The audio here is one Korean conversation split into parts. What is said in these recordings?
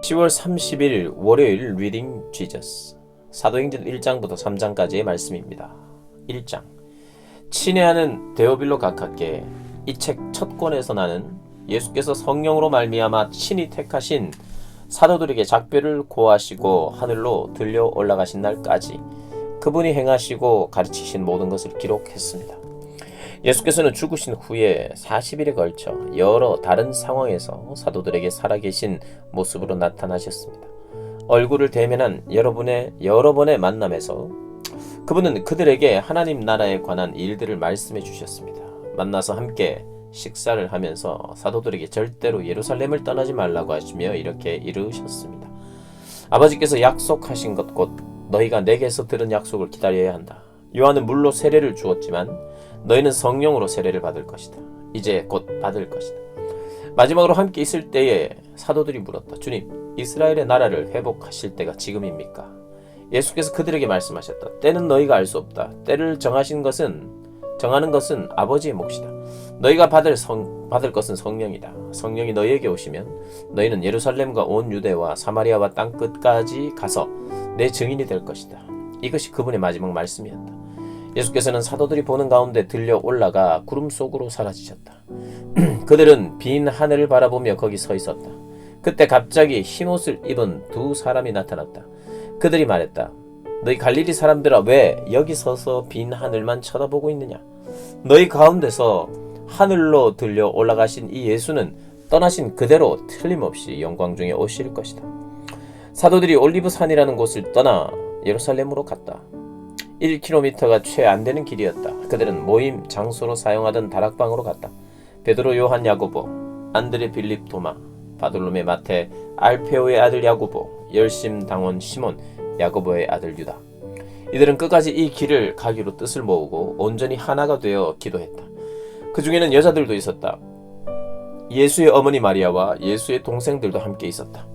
10월 30일 월요일 리딩 지저스 사도행전 1장부터 3장까지의 말씀입니다. 1장 친애하는 데오빌로 각하께 이 책 첫 권에서 나는 예수께서 성령으로 말미암아 친히 택하신 사도들에게 작별을 고하시고 하늘로 들려 올라가신 날까지 그분이 행하시고 가르치신 모든 것을 기록했습니다. 예수께서는 죽으신 후에 40일에 걸쳐 여러 다른 상황에서 사도들에게 살아계신 모습으로 나타나셨습니다. 얼굴을 대면한 여러 번의 만남에서 그분은 그들에게 하나님 나라에 관한 일들을 말씀해 주셨습니다. 만나서 함께 식사를 하면서 사도들에게 절대로 예루살렘을 떠나지 말라고 하시며 이렇게 이르셨습니다. 아버지께서 약속하신 것 곧 너희가 내게서 들은 약속을 기다려야 한다. 요한은 물로 세례를 주었지만 너희는 성령으로 세례를 받을 것이다. 이제 곧 받을 것이다. 마지막으로 함께 있을 때에 사도들이 물었다. 주님, 이스라엘의 나라를 회복하실 때가 지금입니까? 예수께서 그들에게 말씀하셨다. 때는 너희가 알 수 없다. 때를 정하는 것은 아버지의 몫이다. 너희가 받을 것은 성령이다. 성령이 너희에게 오시면 너희는 예루살렘과 온 유대와 사마리아와 땅 끝까지 가서 내 증인이 될 것이다. 이것이 그분의 마지막 말씀이었다. 예수께서는 사도들이 보는 가운데 들려 올라가 구름 속으로 사라지셨다. 그들은 빈 하늘을 바라보며 거기 서 있었다. 그때 갑자기 흰옷을 입은 두 사람이 나타났다. 그들이 말했다. 너희 갈릴리 사람들아, 왜 여기 서서 빈 하늘만 쳐다보고 있느냐? 너희 가운데서 하늘로 들려 올라가신 이 예수는 떠나신 그대로 틀림없이 영광 중에 오실 것이다. 사도들이 올리브산이라는 곳을 떠나 예루살렘으로 갔다. 1km가 채 안 되는 길이었다. 그들은 모임 장소로 사용하던 다락방으로 갔다. 베드로, 요한, 야고보, 안드레, 빌립, 도마, 바돌로메, 마테, 알페오의 아들 야고보, 열심당원 시몬, 야고보의 아들 유다. 이들은 끝까지 이 길을 가기로 뜻을 모으고 온전히 하나가 되어 기도했다. 그 중에는 여자들도 있었다. 예수의 어머니 마리아와 예수의 동생들도 함께 있었다.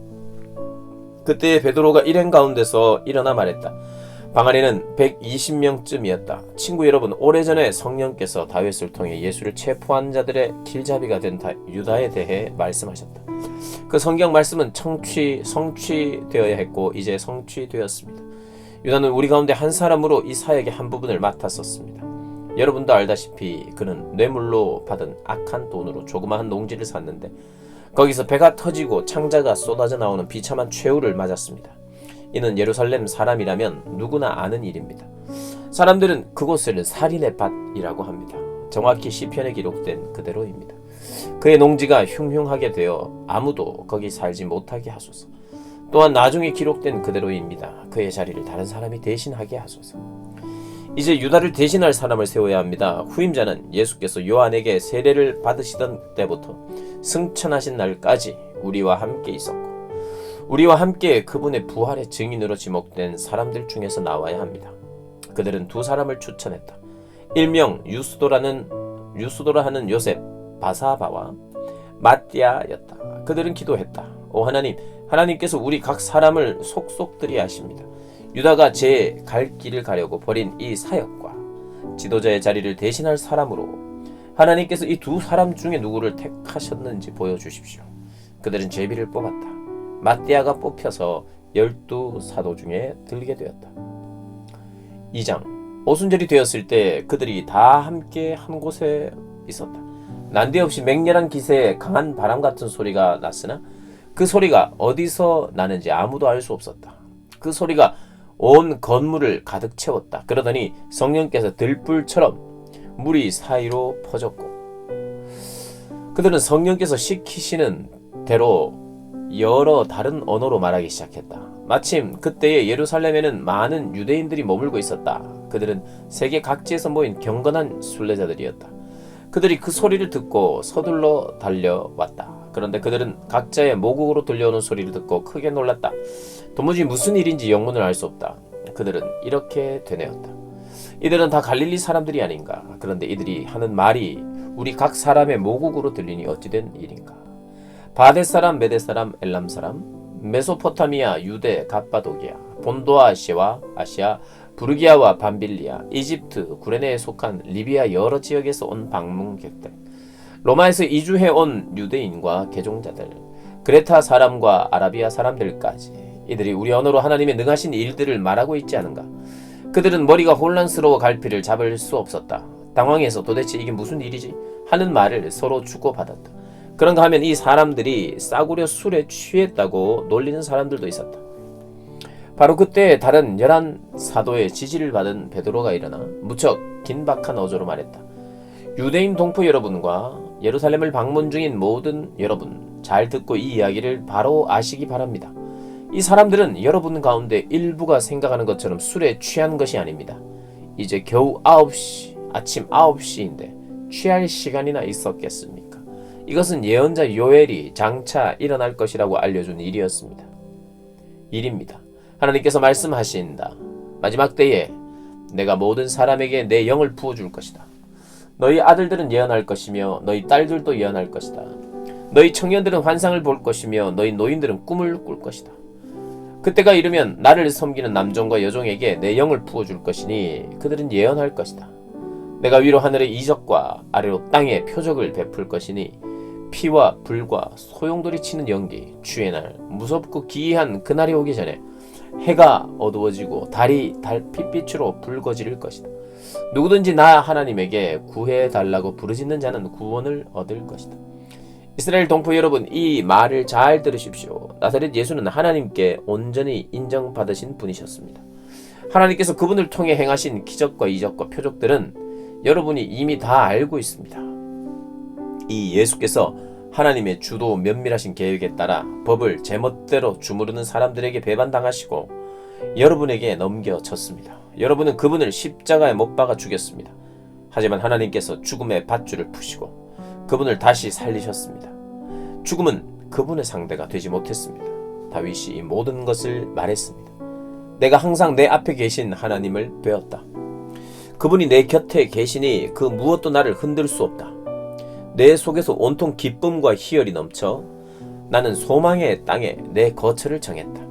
그때 베드로가 일행 가운데서 일어나 말했다. 방 안에는 120명쯤이었다. 친구 여러분, 오래전에 성령께서 다윗을 통해 예수를 체포한 자들의 길잡이가 된 유다에 대해 말씀하셨다. 그 성경 말씀은 성취되어야 했고 이제 성취되었습니다. 유다는 우리 가운데 한 사람으로 이 사역의 한 부분을 맡았었습니다. 여러분도 알다시피 그는 뇌물로 받은 악한 돈으로 조그마한 농지를 샀는데 거기서 배가 터지고 창자가 쏟아져 나오는 비참한 최후를 맞았습니다. 이는 예루살렘 사람이라면 누구나 아는 일입니다. 사람들은 그곳을 살인의 밭이라고 합니다. 정확히 시편에 기록된 그대로입니다. 그의 농지가 흉흉하게 되어 아무도 거기 살지 못하게 하소서. 또한 나중에 기록된 그대로입니다. 그의 자리를 다른 사람이 대신하게 하소서. 이제 유다를 대신할 사람을 세워야 합니다. 후임자는 예수께서 요한에게 세례를 받으시던 때부터 승천하신 날까지 우리와 함께 있었고 우리와 함께 그분의 부활의 증인으로 지목된 사람들 중에서 나와야 합니다. 그들은 두 사람을 추천했다. 일명 유스도라 하는 요셉 바사바와 마띠아였다. 그들은 기도했다. 오 하나님, 하나님께서 우리 각 사람을 속속들이 아십니다. 유다가 제 갈 길을 가려고 버린 이 사역과 지도자의 자리를 대신할 사람으로 하나님께서 이 두 사람 중에 누구를 택하셨는지 보여주십시오. 그들은 제비를 뽑았다. 마띠아가 뽑혀서 12사도 중에 들게 되었다. 2장 오순절이 되었을 때 그들이 다 함께 한 곳에 있었다. 난데없이 맹렬한 기세에 강한 바람 같은 소리가 났으나 그 소리가 어디서 나는지 아무도 알 수 없었다. 그 소리가 온 건물을 가득 채웠다. 그러더니 성령께서 들불처럼 무리 사이로 퍼졌고 그들은 성령께서 시키시는 대로 여러 다른 언어로 말하기 시작했다. 마침 그때에 예루살렘에는 많은 유대인들이 머물고 있었다. 그들은 세계 각지에서 모인 경건한 순례자들이었다. 그들이 그 소리를 듣고 서둘러 달려왔다. 그런데 그들은 각자의 모국으로 들려오는 소리를 듣고 크게 놀랐다. 도무지 무슨 일인지 영문을 알 수 없다. 그들은 이렇게 되뇌었다. 이들은 다 갈릴리 사람들이 아닌가. 그런데 이들이 하는 말이 우리 각 사람의 모국으로 들리니 어찌된 일인가. 바데 사람, 메데 사람, 엘람 사람, 메소포타미아, 유대, 갑바도기아, 본도아 아시아, 부르기아와 밤빌리아, 이집트, 구레네에 속한 리비아 여러 지역에서 온 방문객들, 로마에서 이주해 온 유대인과 개종자들, 그레타 사람과 아라비아 사람들까지 이들이 우리 언어로 하나님의 능하신 일들을 말하고 있지 않은가? 그들은 머리가 혼란스러워 갈피를 잡을 수 없었다. 당황해서 도대체 이게 무슨 일이지? 하는 말을 서로 주고받았다. 그런가 하면 이 사람들이 싸구려 술에 취했다고 놀리는 사람들도 있었다. 바로 그때 다른 11사도의 지지를 받은 베드로가 일어나 무척 긴박한 어조로 말했다. 유대인 동포 여러분과 예루살렘을 방문 중인 모든 여러분, 잘 듣고 이 이야기를 바로 아시기 바랍니다. 이 사람들은 여러분 가운데 일부가 생각하는 것처럼 술에 취한 것이 아닙니다. 이제 겨우 9시, 아침 9시인데 취할 시간이나 있었겠습니까? 이것은 예언자 요엘이 장차 일어날 것이라고 알려준 일입니다. 하나님께서 말씀하신다. 마지막 때에 내가 모든 사람에게 내 영을 부어줄 것이다. 너희 아들들은 예언할 것이며 너희 딸들도 예언할 것이다. 너희 청년들은 환상을 볼 것이며 너희 노인들은 꿈을 꿀 것이다. 그때가 이르면 나를 섬기는 남종과 여종에게 내 영을 부어줄 것이니 그들은 예언할 것이다. 내가 위로 하늘의 이적과 아래로 땅의 표적을 베풀 것이니 피와 불과 소용돌이 치는 연기, 주의 날, 무섭고 기이한 그날이 오기 전에 해가 어두워지고 달이 달빛빛으로 붉어질 것이다. 누구든지 나 하나님에게 구해달라고 부르짖는 자는 구원을 얻을 것이다. 이스라엘 동포 여러분, 이 말을 잘 들으십시오. 나사렛 예수는 하나님께 온전히 인정받으신 분이셨습니다. 하나님께서 그분을 통해 행하신 기적과 이적과 표적들은 여러분이 이미 다 알고 있습니다. 이 예수께서 하나님의 주도 면밀하신 계획에 따라 법을 제멋대로 주무르는 사람들에게 배반당하시고 여러분에게 넘겨졌습니다. 여러분은 그분을 십자가에 못 박아 죽였습니다. 하지만 하나님께서 죽음의 밧줄을 푸시고 그분을 다시 살리셨습니다. 죽음은 그분의 상대가 되지 못했습니다. 다윗이 이 모든 것을 말했습니다. 내가 항상 내 앞에 계신 하나님을 배웠다. 그분이 내 곁에 계시니 그 무엇도 나를 흔들 수 없다. 내 속에서 온통 기쁨과 희열이 넘쳐 나는 소망의 땅에 내 거처를 정했다.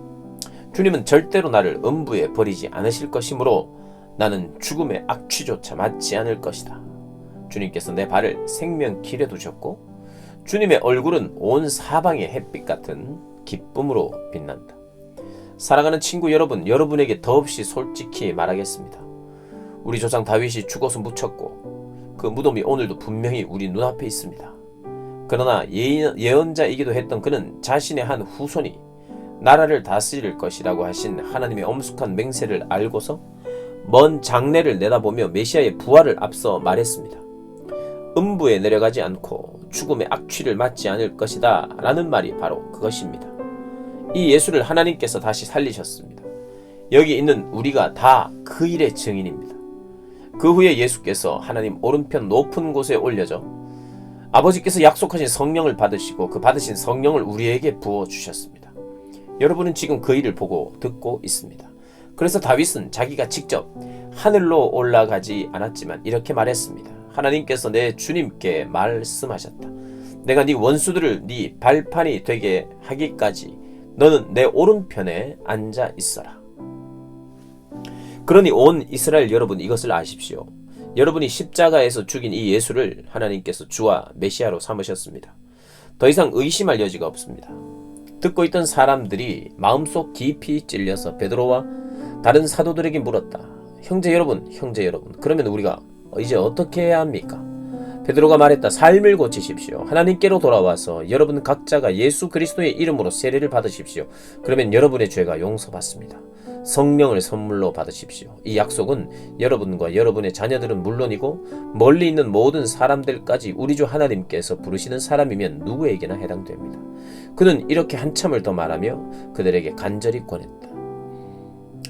주님은 절대로 나를 음부에 버리지 않으실 것이므로 나는 죽음의 악취조차 맞지 않을 것이다. 주님께서 내 발을 생명길에 두셨고 주님의 얼굴은 온 사방의 햇빛 같은 기쁨으로 빛난다. 사랑하는 친구 여러분, 여러분에게 더없이 솔직히 말하겠습니다. 우리 조상 다윗이 죽어서 묻혔고 그 무덤이 오늘도 분명히 우리 눈앞에 있습니다. 그러나 예언자이기도 했던 그는 자신의 한 후손이 나라를 다스릴 것이라고 하신 하나님의 엄숙한 맹세를 알고서 먼 장래를 내다보며 메시아의 부활을 앞서 말했습니다. 음부에 내려가지 않고 죽음의 악취를 맞지 않을 것이다 라는 말이 바로 그것입니다. 이 예수를 하나님께서 다시 살리셨습니다. 여기 있는 우리가 다 그 일의 증인입니다. 그 후에 예수께서 하나님 오른편 높은 곳에 올려져 아버지께서 약속하신 성령을 받으시고 그 받으신 성령을 우리에게 부어주셨습니다. 여러분은 지금 그 일을 보고 듣고 있습니다. 그래서 다윗은 자기가 직접 하늘로 올라가지 않았지만 이렇게 말했습니다. 하나님께서 내 주님께 말씀하셨다. 내가 네 원수들을 네 발판이 되게 하기까지 너는 내 오른편에 앉아 있어라. 그러니 온 이스라엘 여러분, 이것을 아십시오. 여러분이 십자가에서 죽인 이 예수를 하나님께서 주와 메시아로 삼으셨습니다. 더 이상 의심할 여지가 없습니다. 듣고 있던 사람들이 마음속 깊이 찔려서 베드로와 다른 사도들에게 물었다. 형제 여러분, 그러면 우리가 이제 어떻게 해야 합니까? 베드로가 말했다. 삶을 고치십시오. 하나님께로 돌아와서 여러분 각자가 예수 그리스도의 이름으로 세례를 받으십시오. 그러면 여러분의 죄가 용서받습니다. 성령을 선물로 받으십시오. 이 약속은 여러분과 여러분의 자녀들은 물론이고 멀리 있는 모든 사람들까지 우리 주 하나님께서 부르시는 사람이면 누구에게나 해당됩니다. 그는 이렇게 한참을 더 말하며 그들에게 간절히 권했다.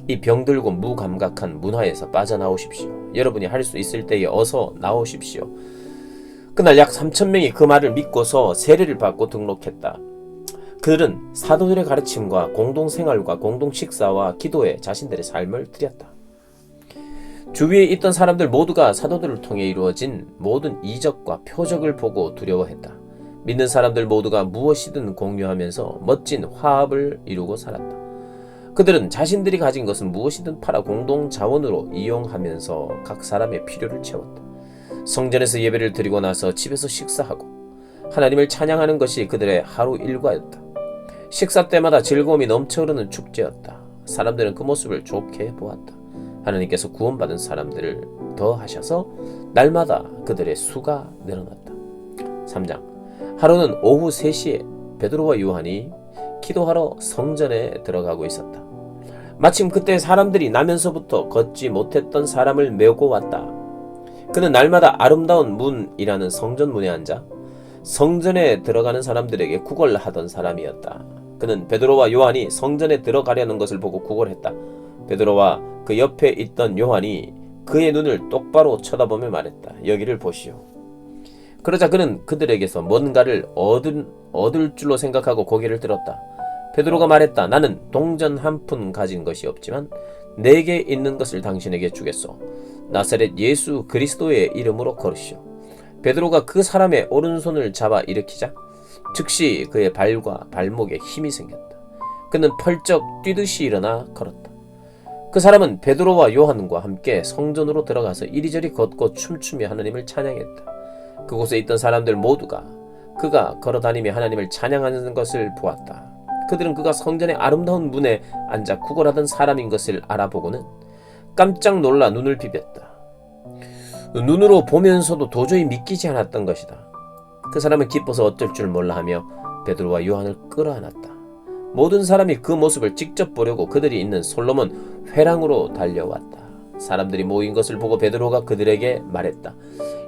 이 병들고 무감각한 문화에서 빠져나오십시오. 여러분이 할 수 있을 때에 어서 나오십시오. 그날 약 3,000명이 그 말을 믿고서 세례를 받고 등록했다. 그들은 사도들의 가르침과 공동생활과 공동식사와 기도에 자신들의 삶을 드렸다. 주위에 있던 사람들 모두가 사도들을 통해 이루어진 모든 이적과 표적을 보고 두려워했다. 믿는 사람들 모두가 무엇이든 공유하면서 멋진 화합을 이루고 살았다. 그들은 자신들이 가진 것은 무엇이든 팔아 공동자원으로 이용하면서 각 사람의 필요를 채웠다. 성전에서 예배를 드리고 나서 집에서 식사하고 하나님을 찬양하는 것이 그들의 하루 일과였다. 식사 때마다 즐거움이 넘쳐흐르는 축제였다. 사람들은 그 모습을 좋게 보았다. 하나님께서 구원받은 사람들을 더하셔서 날마다 그들의 수가 늘어났다. 3장. 하루는 오후 3시에 베드로와 요한이 기도하러 성전에 들어가고 있었다. 마침 그때 사람들이 나면서부터 걷지 못했던 사람을 메고 왔다. 그는 날마다 아름다운 문이라는 성전문에 앉아 성전에 들어가는 사람들에게 구걸하던 사람이었다. 그는 베드로와 요한이 성전에 들어가려는 것을 보고 구걸했다. 베드로와 그 옆에 있던 요한이 그의 눈을 똑바로 쳐다보며 말했다. 여기를 보시오. 그러자 그는 그들에게서 뭔가를 얻을 줄로 생각하고 고개를 들었다. 베드로가 말했다. 나는 동전 한 푼 가진 것이 없지만 내게 있는 것을 당신에게 주겠소. 나사렛 예수 그리스도의 이름으로 걸으시오. 베드로가 그 사람의 오른손을 잡아 일으키자 즉시 그의 발과 발목에 힘이 생겼다. 그는 펄쩍 뛰듯이 일어나 걸었다. 그 사람은 베드로와 요한과 함께 성전으로 들어가서 이리저리 걷고 춤추며 하나님을 찬양했다. 그곳에 있던 사람들 모두가 그가 걸어다니며 하나님을 찬양하는 것을 보았다. 그들은 그가 성전의 아름다운 문에 앉아 구걸하던 사람인 것을 알아보고는 깜짝 놀라 눈을 비볐다. 눈으로 보면서도 도저히 믿기지 않았던 것이다. 그 사람은 기뻐서 어쩔 줄 몰라 하며 베드로와 요한을 끌어안았다. 모든 사람이 그 모습을 직접 보려고 그들이 있는 솔로몬 회랑으로 달려왔다. 사람들이 모인 것을 보고 베드로가 그들에게 말했다.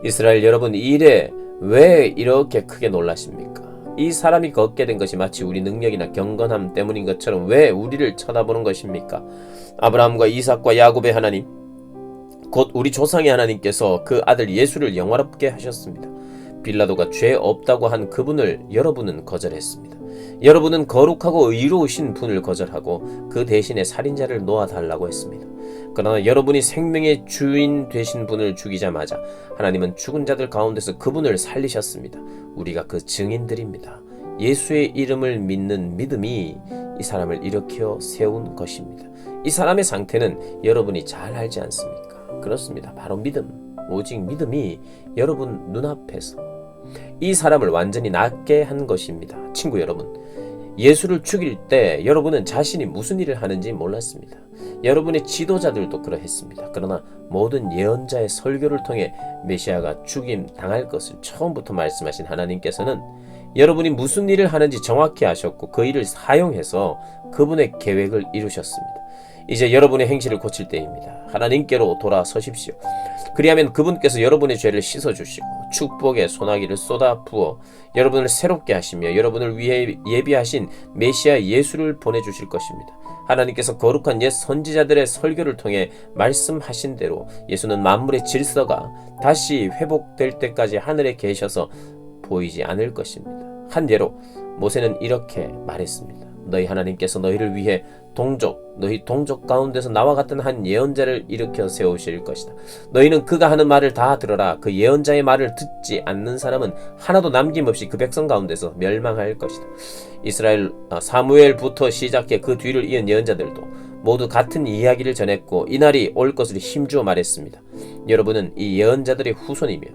이스라엘 여러분, 이 일에 왜 이렇게 크게 놀라십니까? 이 사람이 걷게 된 것이 마치 우리 능력이나 경건함 때문인 것처럼 왜 우리를 쳐다보는 것입니까? 아브라함과 이삭과 야곱의 하나님, 곧 우리 조상의 하나님께서 그 아들 예수를 영화롭게 하셨습니다. 빌라도가 죄 없다고 한 그분을 여러분은 거절했습니다. 여러분은 거룩하고 의로우신 분을 거절하고 그 대신에 살인자를 놓아달라고 했습니다. 그러나 여러분이 생명의 주인 되신 분을 죽이자마자 하나님은 죽은 자들 가운데서 그분을 살리셨습니다. 우리가 그 증인들입니다. 예수의 이름을 믿는 믿음이 이 사람을 일으켜 세운 것입니다. 이 사람의 상태는 여러분이 잘 알지 않습니까? 그렇습니다. 바로 믿음, 오직 믿음이 여러분 눈앞에서 이 사람을 완전히 낫게 한 것입니다. 친구 여러분, 예수를 죽일 때 여러분은 자신이 무슨 일을 하는지 몰랐습니다. 여러분의 지도자들도 그러했습니다. 그러나 모든 예언자의 설교를 통해 메시아가 죽임 당할 것을 처음부터 말씀하신 하나님께서는 여러분이 무슨 일을 하는지 정확히 아셨고 그 일을 사용해서 그분의 계획을 이루셨습니다. 이제 여러분의 행실을 고칠 때입니다. 하나님께로 돌아서십시오. 그리하면 그분께서 여러분의 죄를 씻어주시고 축복의 소나기를 쏟아 부어 여러분을 새롭게 하시며 여러분을 위해 예비하신 메시아 예수를 보내주실 것입니다. 하나님께서 거룩한 옛 선지자들의 설교를 통해 말씀하신 대로 예수는 만물의 질서가 다시 회복될 때까지 하늘에 계셔서 보이지 않을 것입니다. 한 예로 모세는 이렇게 말했습니다. 너희 하나님께서 너희를 위해 너희 동족 가운데서 나와 같은 한 예언자를 일으켜 세우실 것이다. 너희는 그가 하는 말을 다 들어라. 그 예언자의 말을 듣지 않는 사람은 하나도 남김없이 그 백성 가운데서 멸망할 것이다. 이스라엘 사무엘부터 시작해 그 뒤를 이은 예언자들도 모두 같은 이야기를 전했고 이날이 올 것을 힘주어 말했습니다. 여러분은 이 예언자들의 후손이며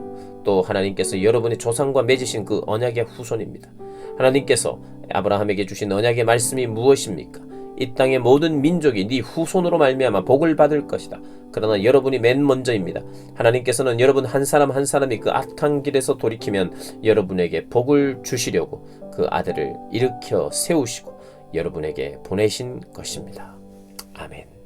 또 하나님께서 여러분의 조상과 맺으신 그 언약의 후손입니다. 하나님께서 아브라함에게 주신 언약의 말씀이 무엇입니까? 이 땅의 모든 민족이 네 후손으로 말미암아 복을 받을 것이다. 그러나 여러분이 맨 먼저입니다. 하나님께서는 여러분 한 사람 한 사람이 그 악한 길에서 돌이키면 여러분에게 복을 주시려고 그 아들을 일으켜 세우시고 여러분에게 보내신 것입니다. 아멘.